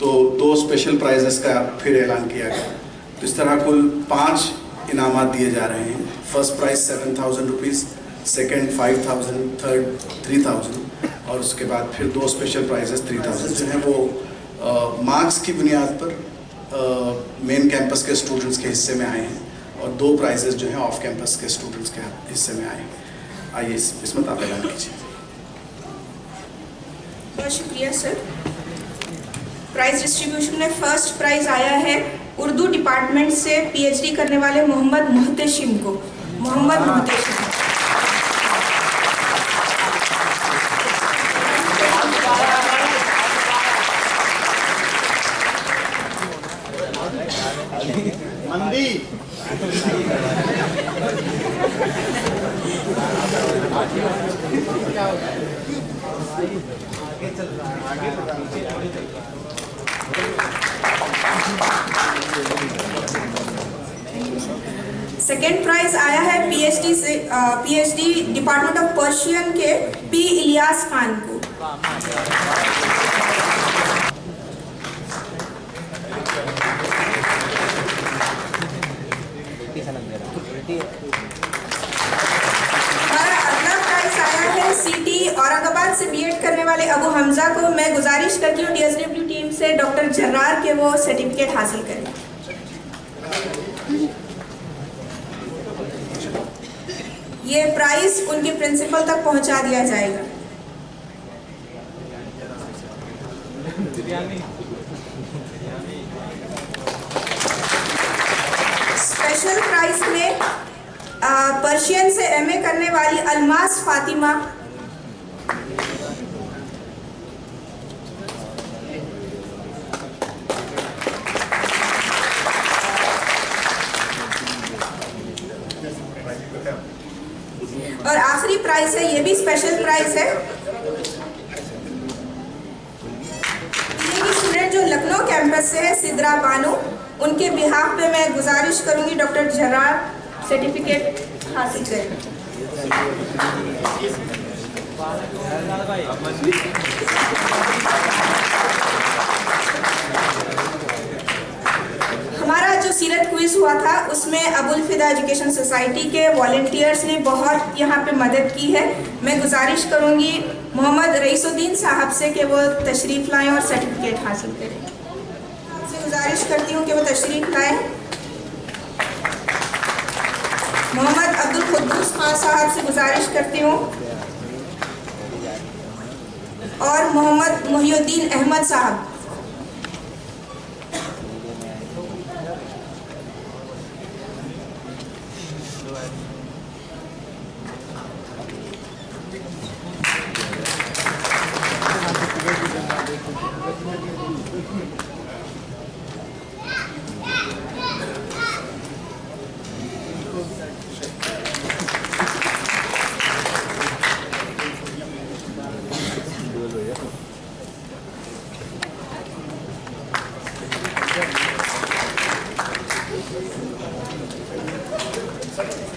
تو 2 اسپیشل پرائزز کا پھر اعلان کیا گیا. تو اس طرح کل 5 انعامات دیے جا رہے ہیں. First prize 7,000 rupees, second 5,000, third 3,000 اور اس کے بعد پھر 2 اسپیشل پرائزز 3,000 جو ہیں وہ مارکس کی بنیاد پر مین کیمپس کے اسٹوڈنٹس کے حصے میں آئے ہیں, اور 2 پرائزز جو ہیں آف کیمپس کے اسٹوڈنٹس کے حصے میں آئے ہیں. آئیے اس میں آپ اعلان کیجیے. بہت شکریہ سر. پرائز ڈسٹریبیوشن میں فرسٹ پرائز آیا ہے اردو ڈپارٹمنٹ سے پی ایچ ڈی کرنے والے محمد محتشم کو. محمد محتشم. سیکنڈ پرائز آیا ہے P H D department of Persian کے پی الیاس خان کو. ہمارا اگلا پرائز آیا ہے سی ٹی اورنگ آباد سے بی ایڈ کرنے والے ابو حمزہ کو. میں گزارش کرتی ہوں ڈی ایس ڈبلیو ٹیم سے ڈاکٹر جرار کے وہ سرٹیفکیٹ حاصل کریں. یہ پرائز ان کے پرنسپل تک پہنچا دیا جائے گا. اسپیشل پرائز میں پرشین سے ایم اے کرنے والی الماس فاطمہ. اور آخری پرائز ہے, یہ بھی اسپیشل پرائز ہے. یہ اسٹوڈنٹ جو لکھنؤ کیمپس سے ہے, سدرا بانو, ان کے بہاف پہ میں گزارش کروں گی ڈاکٹر جرار سرٹیفکیٹ حاصل کریں. ہمارا جو سیرت کوئز ہوا تھا اس میں ابو الفدا ایجوکیشن سوسائٹی کے والنٹیئرز نے بہت یہاں پہ مدد کی ہے. میں گزارش کروں گی محمد رئیس الدین صاحب سے کہ وہ تشریف لائیں اور سرٹیفکیٹ حاصل کریں. آپ سے گزارش کرتی ہوں کہ وہ تشریف لائیں. محمد عبد القدوس خان صاحب سے گزارش کرتی ہوں, اور محمد محی الدین احمد صاحب.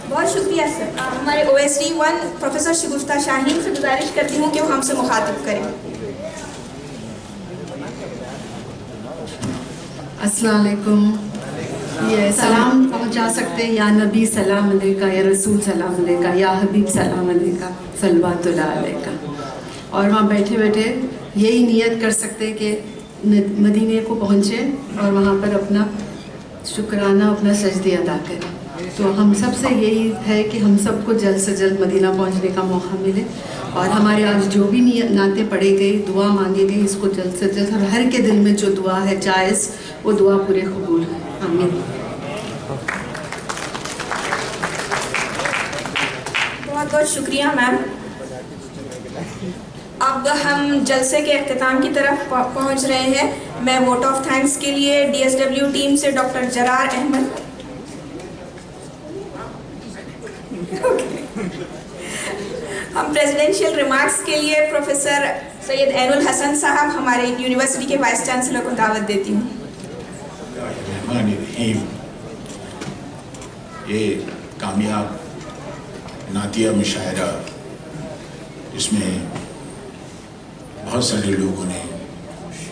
بہت شکریہ سر. ہمارے او ایس ڈی 1 پروفیسر شگفتہ شاہین سے گزارش کرتی ہوں کہ وہ ہم سے مخاطب کریں. السلام علیکم. یہ سلام پہنچا سکتے ہیں, یا نبی سلام علیکہ, یا رسول سلام علیکہ, یا حبیب سلام علیکہ, صلوات اللہ علیکہ. اور وہاں بیٹھے بیٹھے یہی نیت کر سکتے کہ مدینے کو پہنچے اور وہاں پر اپنا شکرانہ, اپنا سجدے ادا کریں. تو ہم سب سے یہی ہے کہ ہم سب کو جلد سے جلد مدینہ پہنچنے کا موقع ملے, اور ہمارے آج جو بھی نعتیں پڑھی گئی, دعا مانگی گئی, اس کو جلد سے جلد, اور ہر کے دل میں جو دعا ہے جائز, وہ دعا پورے قبول ہے. آمین. بہت بہت شکریہ میم. اب ہم جلسے کے اختتام کی طرف پہنچ رہے ہیں. میں ووٹ آف تھینکس کے لیے ڈی ایس ڈبلیو ٹیم سے ڈاکٹر جرار احمد, ہم پریزیڈنشیل ریمارکس کے لیے پروفیسر سید عین الحسن صاحب, ہمارے یونیورسٹی کے وائس چانسلر, کو دعوت دیتی ہوں. یہ کامیاب نعتیہ مشاعرہ, اس میں بہت سارے لوگوں نے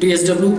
DSW